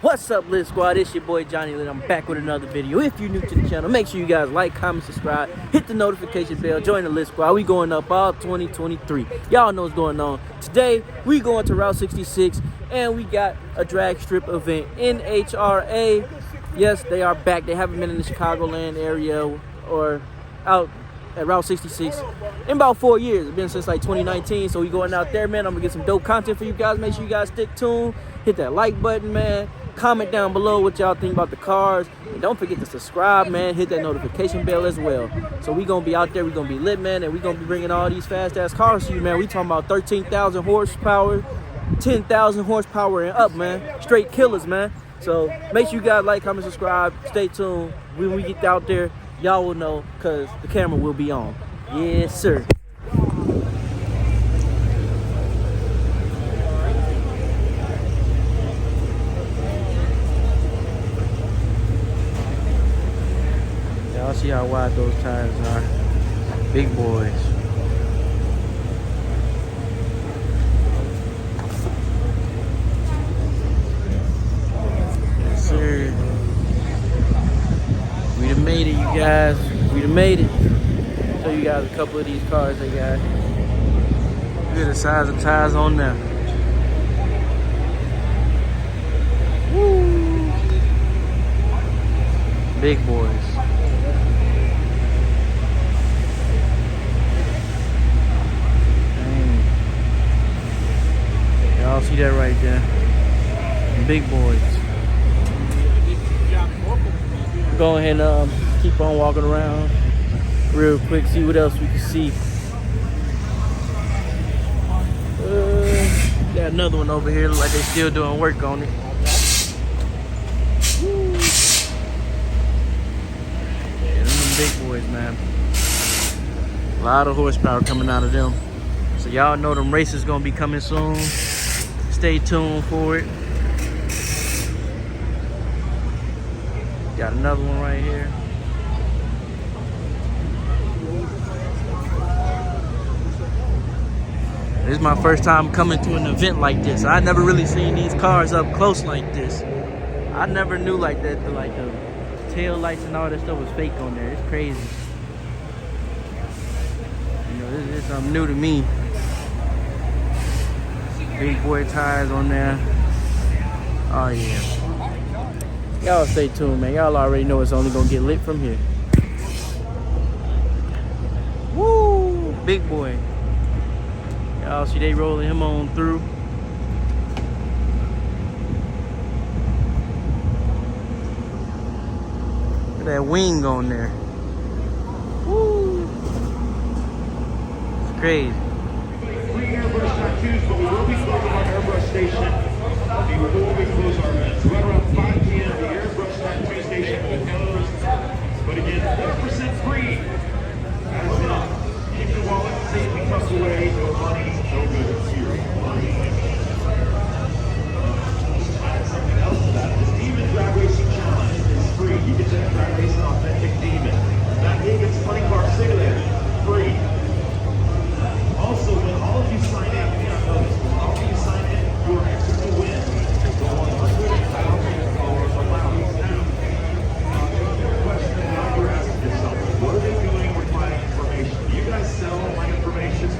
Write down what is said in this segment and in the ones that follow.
What's up, Lit Squad? It's your boy Johnny Lit. I'm back with another video. If you're new to the channel, make sure you guys like, comment, subscribe, hit the notification bell, join the Lit Squad. We going up all 2023. Y'all know what's going on. Today, we going to Route 66, and we got a drag strip event. Nhra, yes, they are back. They haven't been in the Chicagoland area or out at Route 66 in about 4 years. It's been since like 2019, so we going out there, man. I'm gonna get some dope content for you guys. Make sure you guys stick tuned, hit that like button, man. Comment down below what y'all think about the cars, and don't forget to subscribe, man. Hit that notification bell as well. So we gonna be out there, we gonna be lit, man, and we gonna be bringing all these fast ass cars to you, man. We talking about 13,000 horsepower, 10,000 horsepower and up, man. Straight killers, man. So make sure you guys like, comment, subscribe. Stay tuned. When we get out there, y'all will know, because the camera will be on. Yes, sir. Y'all see how wide those tires are. Big boys. Yes, sir. We done made it, you guys. We done made it. Show you guys a couple of these cars they got. Look at the size of tires on them. Woo. Big boys. Dang. Y'all see that right there? Big boys. Go ahead and keep on walking around real quick, see what else we can see. Got another one over here, look like they still doing work on it. Woo. Yeah, them big boys, man. A lot of horsepower coming out of them. So y'all know them races gonna be coming soon. Stay tuned for it. Got another one right here. This is my first time coming to an event like this. I never really seen these cars up close like this. I never knew like that, like the tail lights and all that stuff was fake on there. It's crazy. You know, this is something new to me. Big boy tires on there. Oh yeah. Y'all stay tuned, man. Y'all already know it's only gonna get lit from here. Woo! Big boy. Y'all see they rolling him on through. Look at that wing on there. Woo! It's crazy. Free airbrush tattoos, but we will be closing our airbrush station. We will close our events. Right around 5 p.m. the airbrush tattoo station will close. But again, 100% free. That's enough. Keep your wallet safe and tucked away. No money, no goods. Zero money. Something else about it. This Demon Drag Racing Challenge is free. You can just drag race an authentic demon. That Higgins Funny Car Simulator, free. Also, when all of you sign in, when all of you sign in, your extra to win is the $100,000 allowance. Now, question that you're asking yourself, what are they doing with my information? Do you guys sell my information?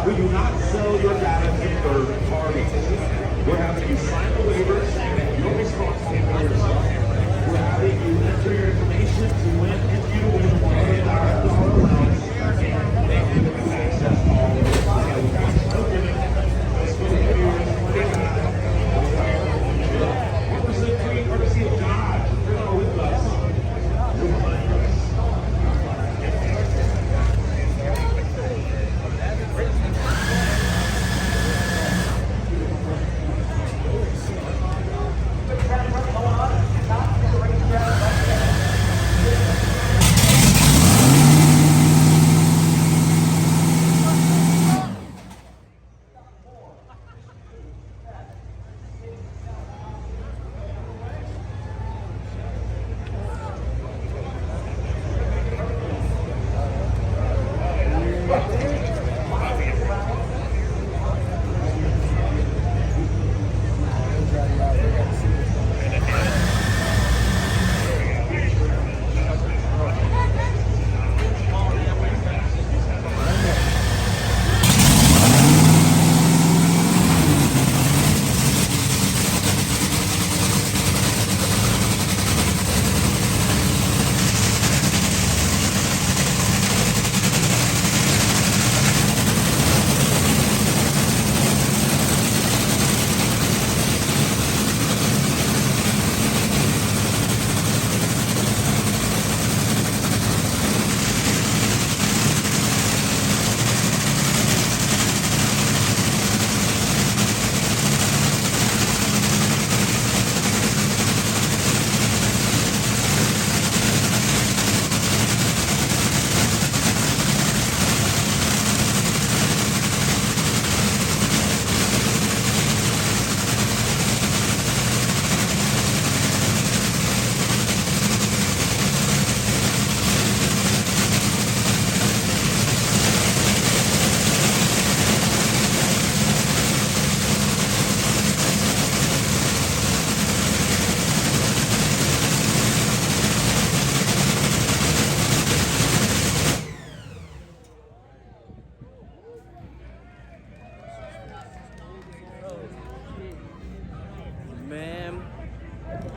We do not sell your data to third parties. We're having you sign the waiver saying that you're responsible for yourself. We're having you enter your information to win if you win $100,000 allowance. And you access all of it.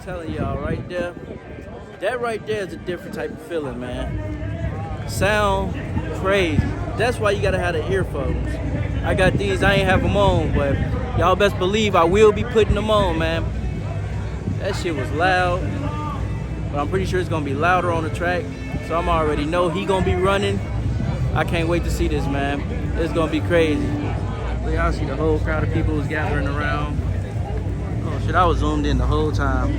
telling y'all right there, that right there is a different type of feeling, man. Sound crazy. That's why you gotta have the earphones. I got these, I ain't have them on, but y'all best believe I will be putting them on, man. That shit was loud, but I'm pretty sure it's gonna be louder on the track. So I'm already know he gonna be running. I can't wait to see this, man. It's gonna be crazy. So y'all see the whole crowd of people who's gathering around. Oh shit, I was zoomed in the whole time.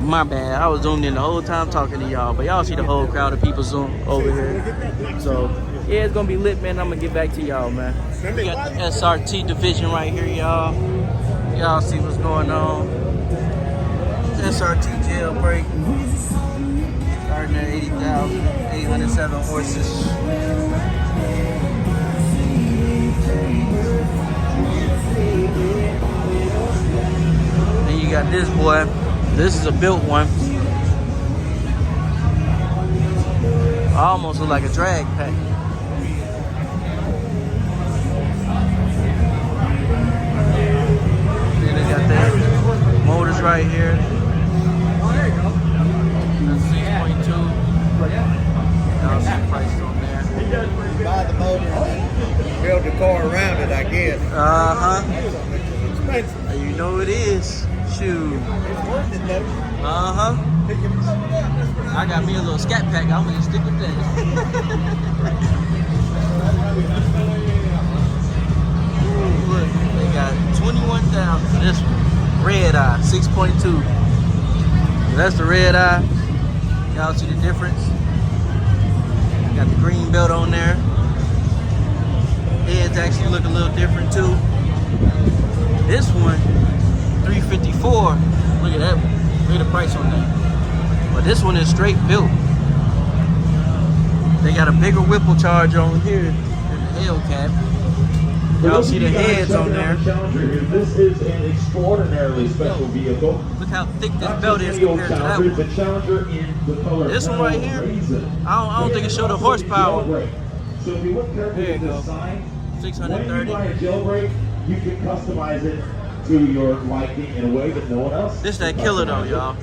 My bad, I was zoomed in the whole time talking to y'all, but y'all see the whole crowd of people zoom over here. So yeah, it's gonna be lit, man. I'm gonna get back to y'all, man. We got the SRT division right here, y'all. Y'all see what's going on. SRT jailbreak. Starting at 80,807 horses. Then you got this boy. This is a built one. Almost look like a drag pack. Then they got the motors right here. That's 6.2. Y'all see the prices on there. Buy the motor and build the car around it, I guess. Expensive. You know it is. Shoot. It's worth it though. I got me a little scat pack. I'm gonna stick with that. Ooh, look, they got 21,000 for this one. Red eye, 6.2. That's the red eye. Y'all see the difference? Got the green belt on there. Heads actually look a little different too. This one, 354. Look at that one. Look at the price on that. But this one is straight built. They got a bigger Whipple charge on here than the Hellcat. Y'all see the heads on there. This is an extraordinarily special vehicle. Look how thick this belt is compared to that one. The Challenger in the color This one right here, I don't think it showed the horsepower. So if you look carefully There at you the go. sign, when you 630. buy a jailbreak, you can customize it to your liking in a way that no one else. This that killer though, y'all.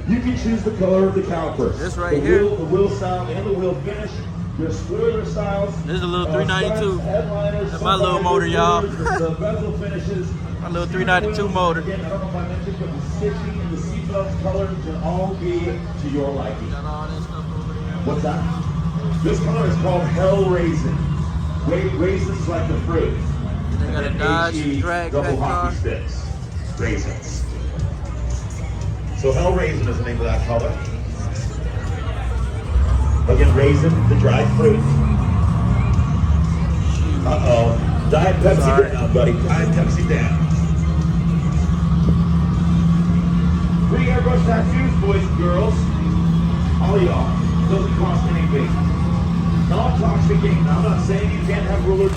You can choose the color of the calipers. This right here. The wheel style and the wheel finish. The spoiler styles. This is a little 392. Headliners, That's my little motor, y'all. the bezel finishes. My little 392 motor. Again, I don't know if I mentioned, but the stitching and the seatbelt color can all be to your liking. Got all that stuff over there. What's that? This color is called Hell Raisin. Raisins like the fruit. They got a And Dodge HE drag double pack car. hockey sticks. Raisins. So Hell Raisin is the name of that color. Again, raisin, the dried fruit. Uh-oh. Diet Pepsi Sorry. down, buddy. Diet Pepsi down. Free airbrush tattoos, boys and girls. All of y'all. Doesn't cost anything. Non-toxic ink. Now, I'm not saying you can't have rulers.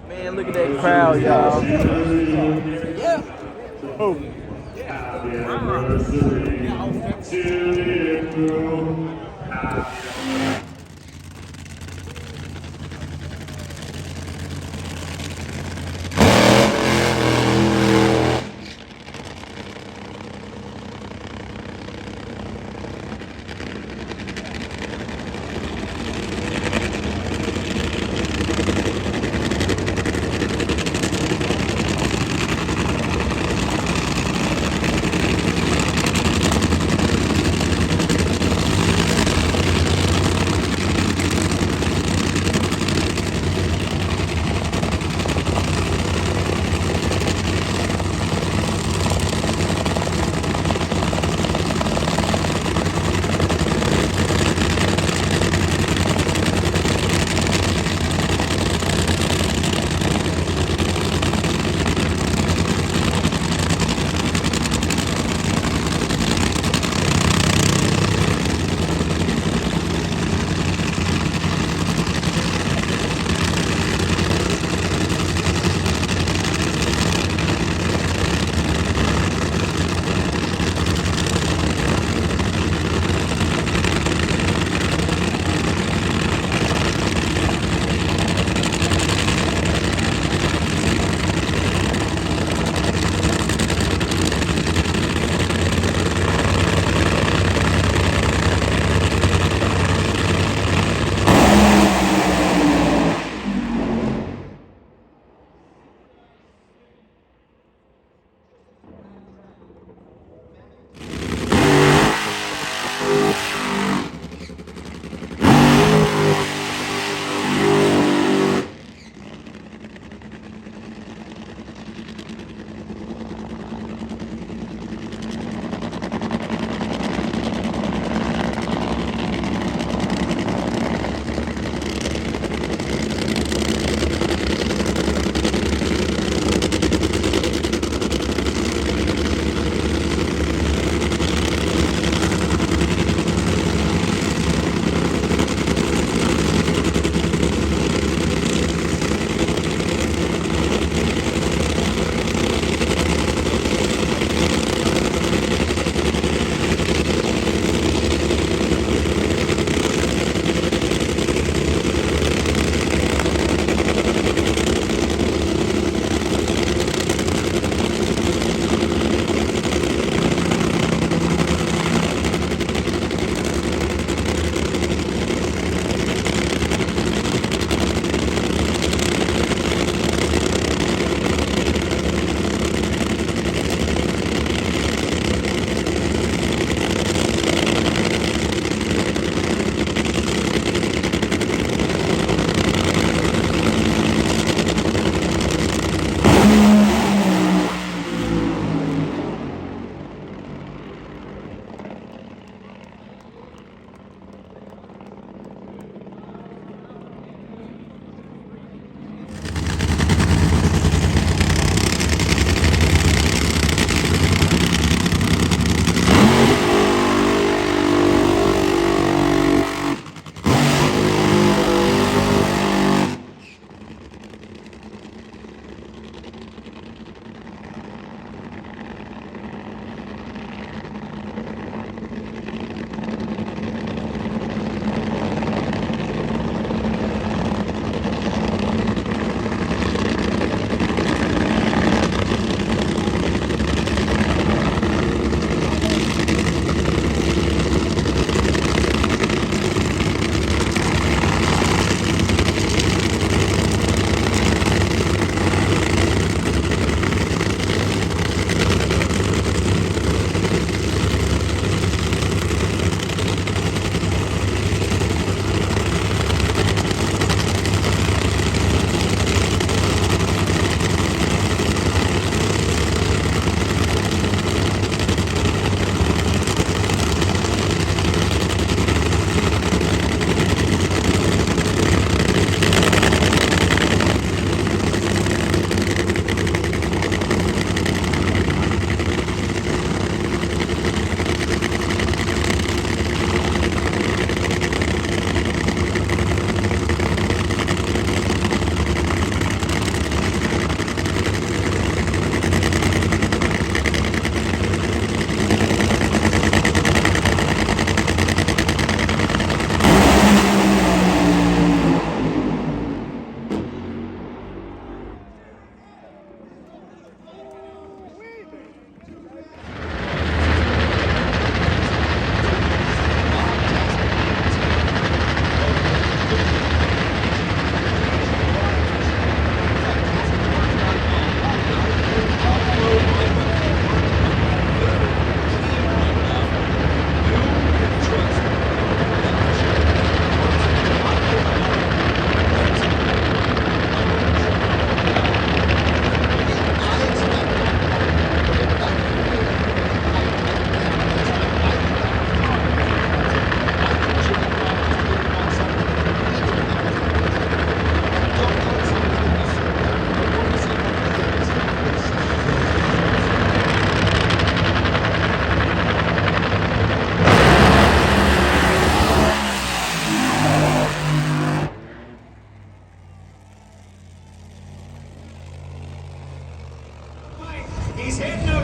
Man, look at that crowd, y'all. Happy anniversary to you. Happy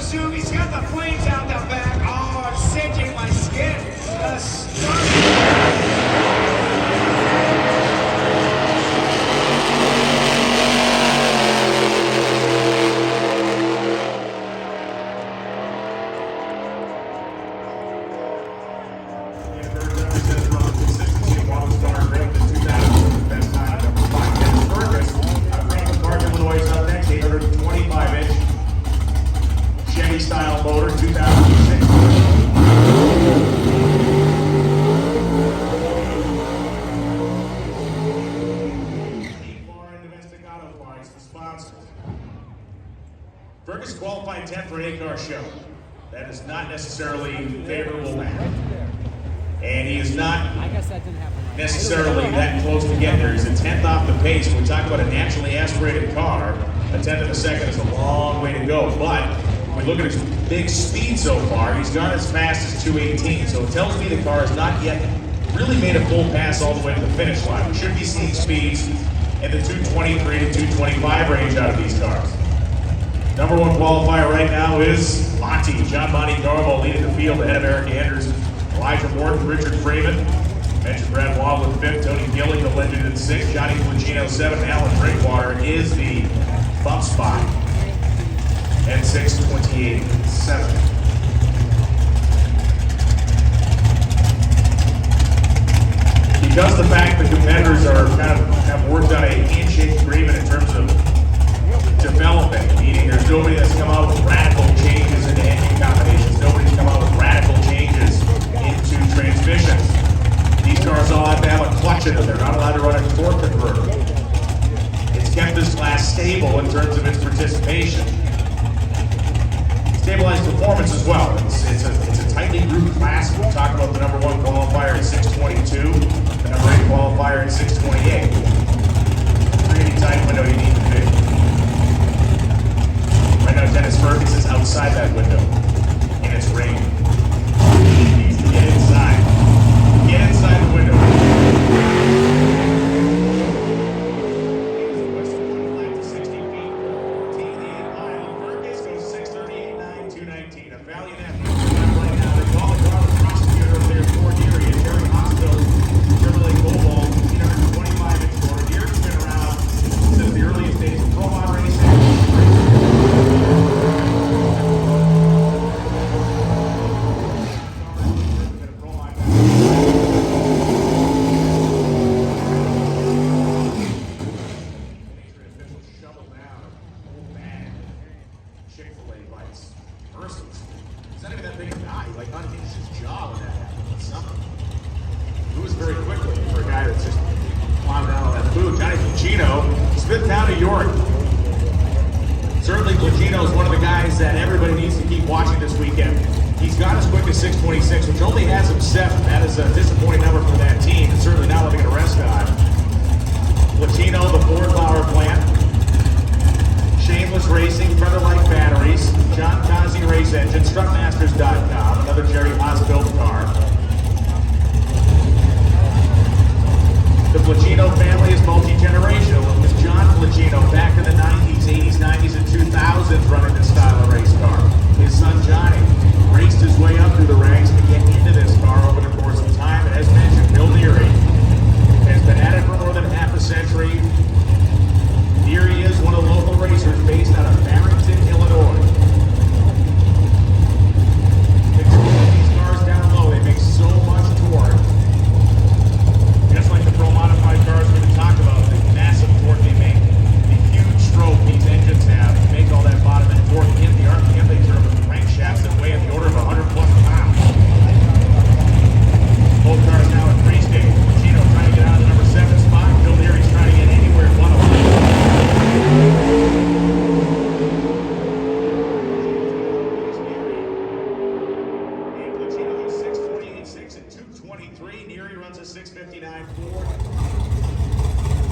costume. He's got the flames out the back. Oh, I'm singeing my skin. Style motor, 2006. Domestic Auto Parts, the sponsor. Fergus qualified 10th for an 8-car show. That is not necessarily favorable now. And he is not necessarily that close to getting there. He's a 10th off the pace. When we talk about a naturally aspirated car, a 10th of a second is a long way to go. But when we look at his big speed so far, he's gone as fast as 218. So it tells me the car has not yet really made a full pass all the way to the finish line. We should be seeing speeds in the 223 to 225 range out of these cars. Number one qualifier right now is Monty. John Monty Garbo leading the field ahead of Eric Anders, Elijah Morton, Richard Freeman. Mentioned Brad Waddle in 5th, Tony Gilling, the legend in 6th, Johnny Fugino 7th, Alan Drinkwater is the bump spot. And 6:28.7. Because the fact that competitors are have worked on a handshake agreement in terms of development, meaning there's nobody that's come out with radical changes into engine combinations, nobody's come out with radical changes into transmissions. These cars all have to have a clutch in them. They're not allowed to run a torque converter. It's kept this class stable in terms of its participation. Stabilized performance as well. It's a tightly grouped class. We talk about the number one qualifier at 622, the number 8 qualifier at 628. Pretty tight window you need to be. Right now, Dennis Fergus is outside that window, and it's raining. He needs to get inside. Get inside the window. It's not even that big a guy. He like unhinged his jaw when that happened in summer. Moves very quickly for a guy that's just plowing down on that food. Johnny Fugino, Smith County, York. Certainly Fugino is one of the guys that everybody needs to keep watching this weekend. He's got as quick as 626, which only has him 7. That is a disappointing number for that team, and certainly not looking at a rest time. Fugino, the Ford Power Plant. Shameless Racing, Featherlight Batteries, John Kazi Race Engine, Strutmasters.com, another Jerry Haas built car. The Fugino family is multi-generational. It was John Fugino back in the 90s, 80s, 90s, and 2000s running this style of race car. His son Johnny raced his way up through the ranks to get into this car over the course of time. And as mentioned, Bill Neary has been at it for more than half a century. Neary is one of the local racers based out of Barrington, Illinois. These cars down low, they make so much torque. Just like the Pro Modified cars we're going to talk about, the massive torque they make, the huge stroke these engines have, to make all that bottom end torque, and the RPM they turn with crankshafts that weigh in the order of 100 plus pounds. Both cars now at 3 stage. Fugino trying to get out of the number 7 spot. Bill Neary's trying to get anywhere but a Neary runs a 6:59.4.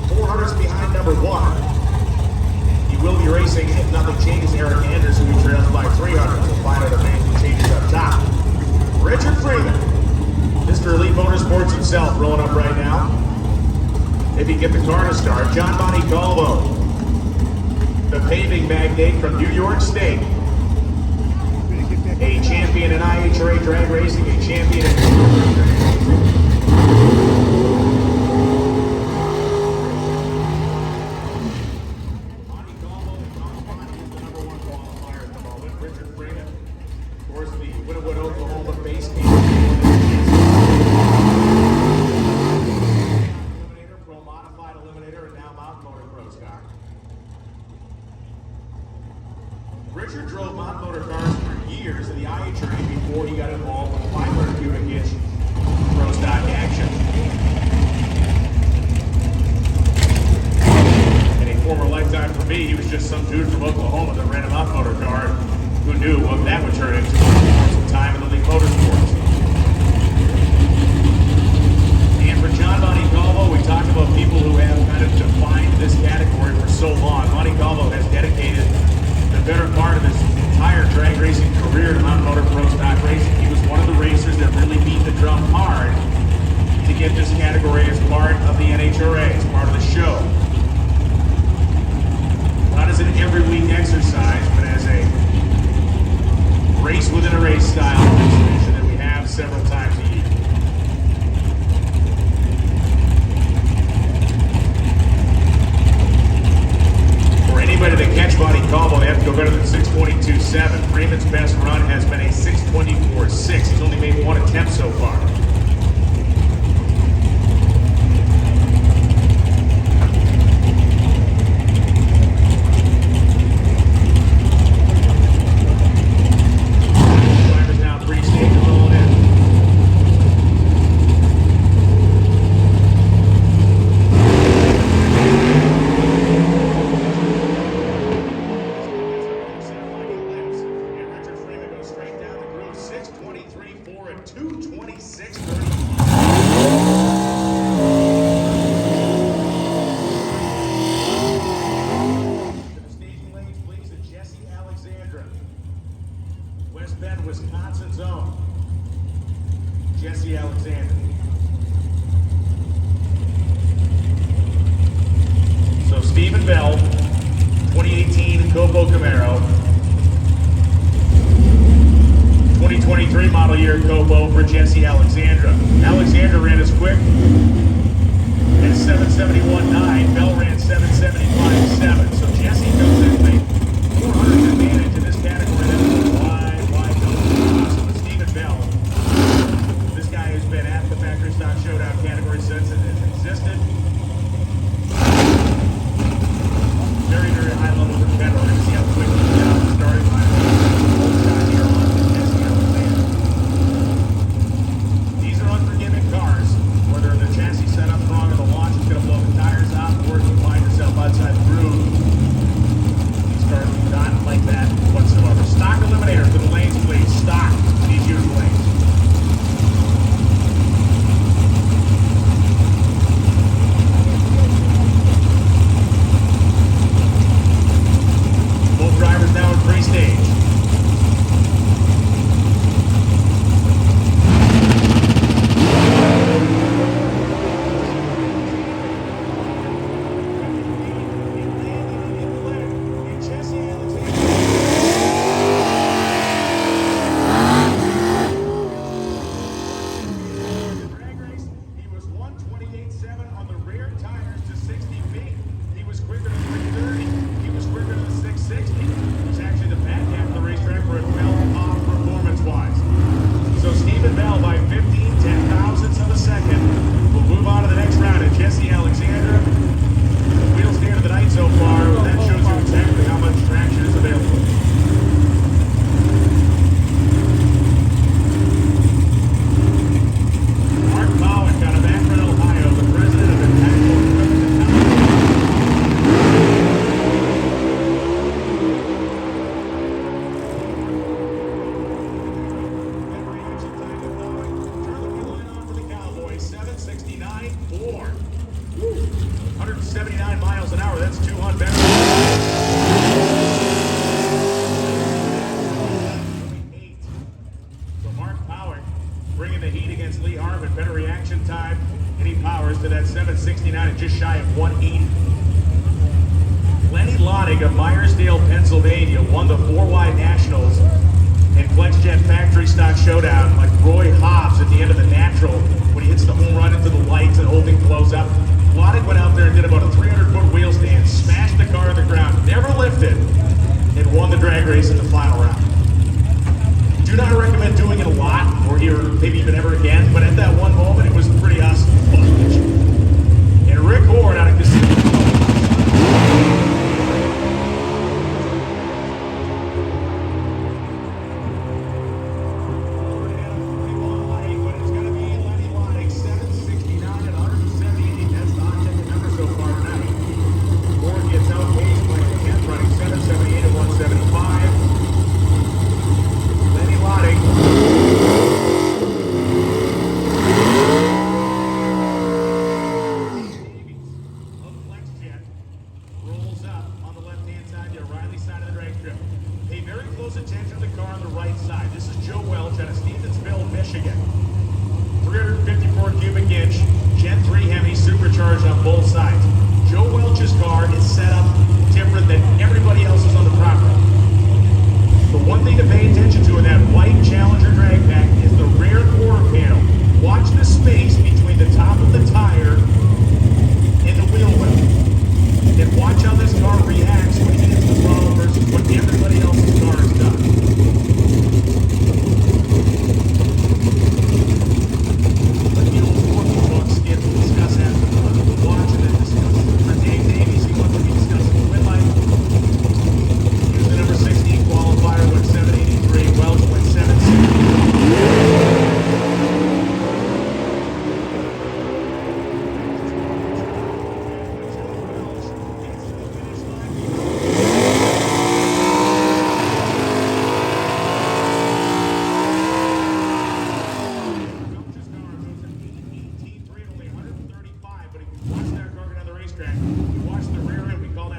400s behind number 1. He will be racing if nothing changes. Eric Anders, who he trails by 300. We'll find out if anything changes up top. Richard Freeman, Mr. Elite Motorsports himself, rolling up right now. If he can get the car to start. John Bonnie Galvo, the paving magnate from New York State. a champion in IHRA drag racing, a champion in drag racing. Richard drove mod motor cars for years in the IHRA before he got involved with 500 cubic inch pro stock action. In a former lifetime for me, he was just some dude from Oklahoma that ran a mod motor car who knew what that would turn into for some time in the league motorsports. And for John Montecalvo, we talked about people who have kind of defined this category for so long. Montecalvo has dedicated the better part of his entire drag racing career to mountain motor pro stock racing. He was one of the racers that really beat the drum hard to get this category as part of the NHRA, as part of the show. Not as an every week exercise, but as a race within a race style exhibition that we have several times a year. For anybody to catch Montecalvo, they have to go better than 6:22.7. Freeman's best run has been a 6:24.6. He's only made one attempt so far. Drivers now 3 stages rolling in. West Bend, Wisconsin's own Jesse Alexander. So Stephen Bell, 2018 Copo Camaro, 2023 model year Copo for Jesse Alexandra. Alexander ran as quick as 771.9. Bell ran 775.7. So Jesse comes in with a 400 advantage in this category. That's wide open. So with Stephen Bell, this guy has been at the Factory Stock Showdown category since it has existed. Very, very high level competitor. We're going to see how quick he can get out the starting line. Shot here on Jesse Alexander. These are unforgiving cars. Whether the chassis set up wrong in the launch is going to blow the tires out, or if you find yourself outside the groove, these cars do not like that whatsoever. Stock eliminator for the lanes, please. Stock. These huge lanes. Both drivers now in pre-stage. and FlexJet factory stock showdown, like Roy Hobbs at the end of the Natural, when he hits the home run into the lights and the whole thing blows up. Lottie went out there and did about a 300-foot wheel stand, smashed the car to the ground, never lifted, and won the drag race in the final round. Do not recommend doing it a lot, or maybe even ever again, but at that one moment, it was pretty awesome. And Rick Horde out of Casino. Attention to the car on the right side. This is Joe Welch out of Stevensville, Michigan. 354 cubic inch, Gen 3 Hemi supercharged on both sides. Joe Welch's car is set up different than everybody else's on the property. The one thing to pay attention to in that white Challenger drag pack is the rear quarter panel. Watch the space between the top of the tire and the wheel well. And watch how this car reacts when it hits the throttle versus what everybody else's car has done. Let the old fortune book skip and discuss after the watch and then discuss. For Dave Davies, he wants to be discussing the win life. He was the number 16 qualifier, went 783. Welch went 760.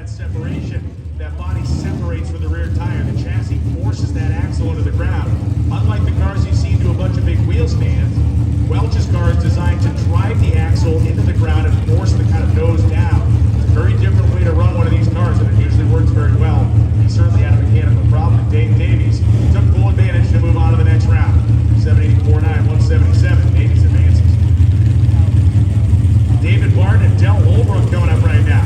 Separation. That body separates from the rear tire. The chassis forces that axle into the ground. Unlike the cars you've seen do a bunch of big wheel stands, Welch's car is designed to drive the axle into the ground and force the kind of nose down. It's a very different way to run one of these cars, and it usually works very well. He certainly had a mechanical problem. Dave Davies took full advantage to move on to the next round. 784.9, 177. Davies advances. David Barton and Del Holbrook coming up right now.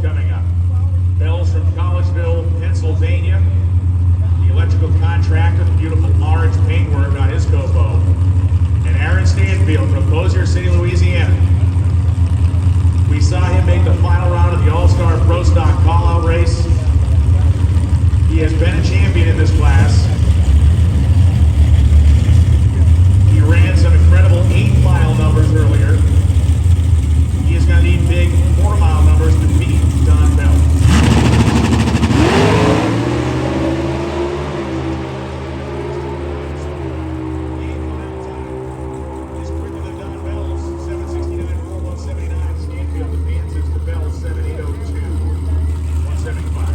Coming up. Bell's from Collegeville, Pennsylvania. The electrical contractor, the beautiful orange paintwork on his Copo. And Aaron Stanfield from Bossier City, Louisiana. We saw him make the final round of the All-Star Pro Stock call-out race. He has been a champion in this class. He ran some incredible 8-mile numbers earlier. He is going to need big 4-mile numbers to beat Don Bell. He's quicker than Don Bell's 769.4179. Stanfield advances to Bell's 7802. 175.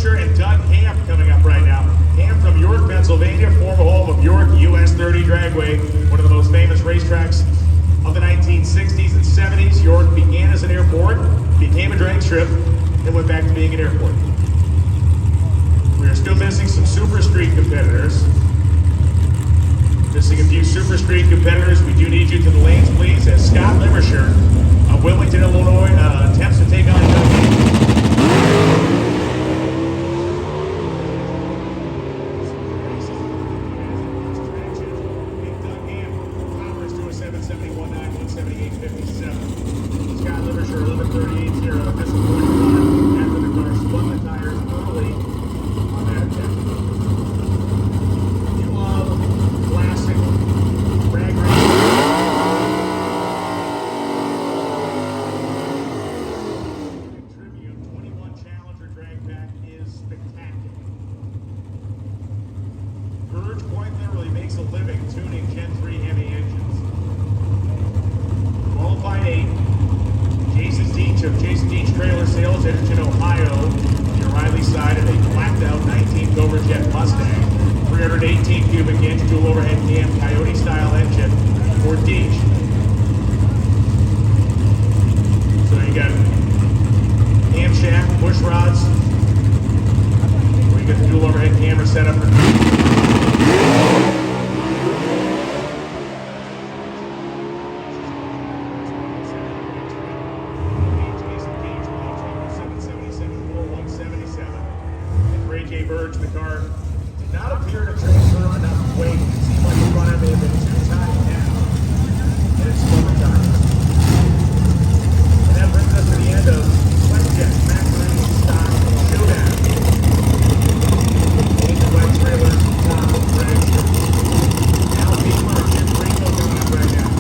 And Doug Ham coming up right now. Ham from York, Pennsylvania, former home of York US 30 Dragway, one of the most famous racetracks of the 1960s and 70s. York began as an airport, became a drag strip, and went back to being an airport. We are still missing some Super Street competitors. Missing a few Super Street competitors. We do need you to the lanes, please, as Scott Limersher of Wilmington, Illinois, attempts to take on Scott Livershire 11:38.0 at this 45 after the car spun the tires early on that attempt. You love classic drag racing. Trivia 21 Challenger drag pack is spectacular. Verge quite literally makes a living tuning Gen 3 heavy engines. Qualified 8. Jason Deach of Jason Deach Trailer Sales, Edgerton, Ohio. The O'Reilly side of a blacked out 19 Overjet Mustang. 318 cubic inch dual overhead cam Coyote style engine for Deach. So you got camshaft, push rods. Where you get the dual overhead camera set up for Verge, the car did not appear to transfer enough weight. It seemed like the front end may have been too tight down, and it spun the tires. And that brings us to the end of Flexjet Factory Stock Showdown. Major White Trailer, Tom Dragster. Now people are Jim Ringo coming up right now.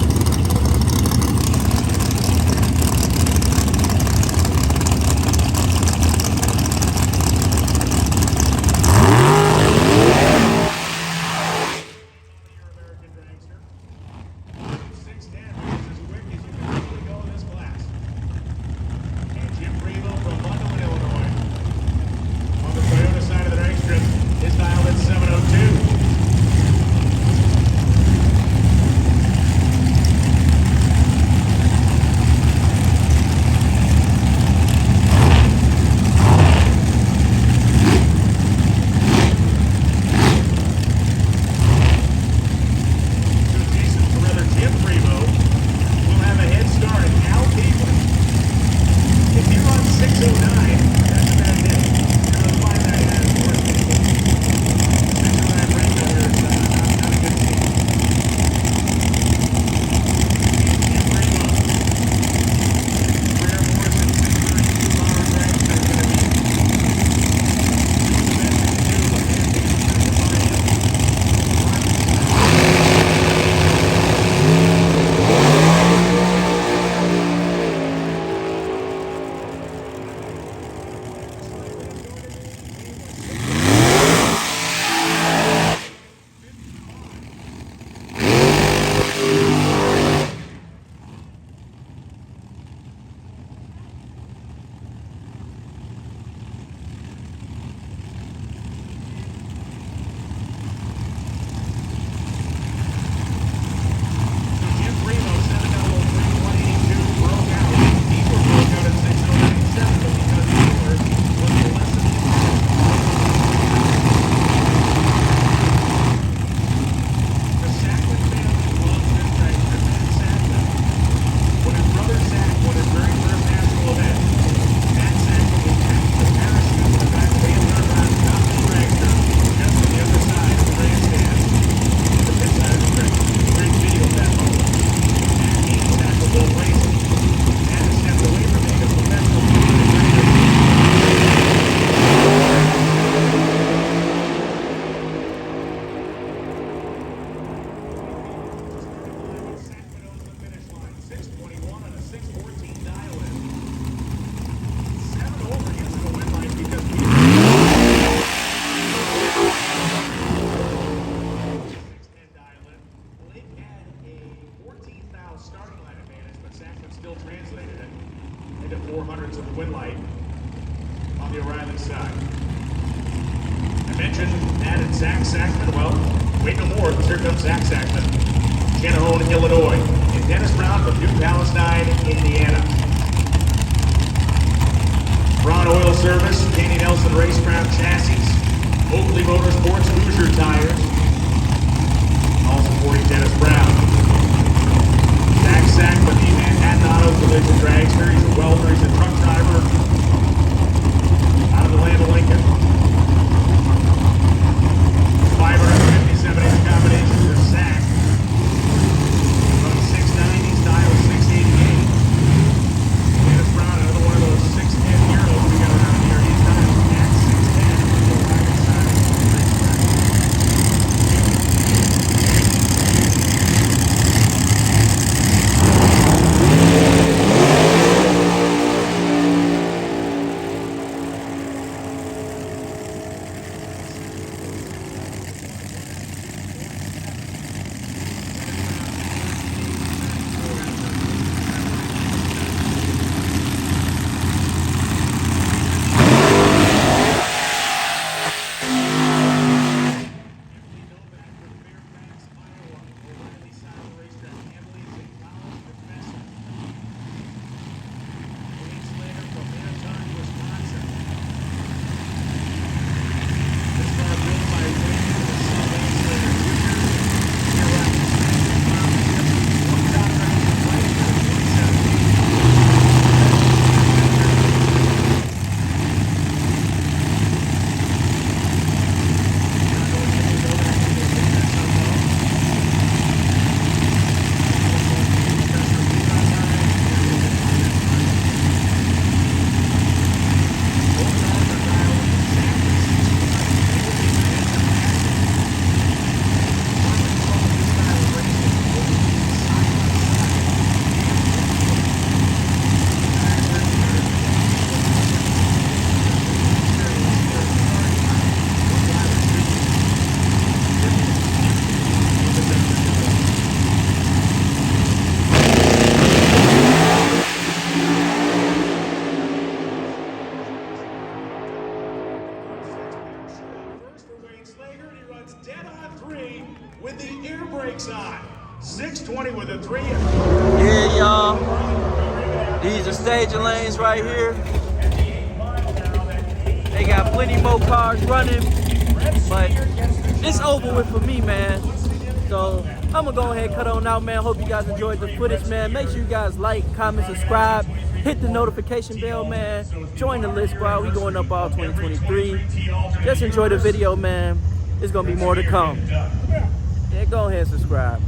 into 400s of the win light on the O'Reilly side. I mentioned added Zach Sackman. Well, wait no more, because here comes Zach Sackman. Channahon, Illinois. And Dennis Brown from New Palestine, Indiana. Braun Oil Service, Danny Nelson Racecraft Chassis, Oakley Motorsports, Hoosier Tires, all supporting Dennis Brown. Zach Sackman, the Manhattan Auto Collision Drag 620 with a 3. Yeah, y'all. These are staging lanes right here. They got plenty more cars running, but it's over with for me, man. So I'm gonna go ahead and cut on out, man. Hope you guys enjoyed the footage, man. Make sure you guys like, comment, subscribe, hit the notification bell, man. Join the list squad. We going up all 2023. Just enjoy the video, man. There's gonna be more to come. Yeah, go ahead and subscribe.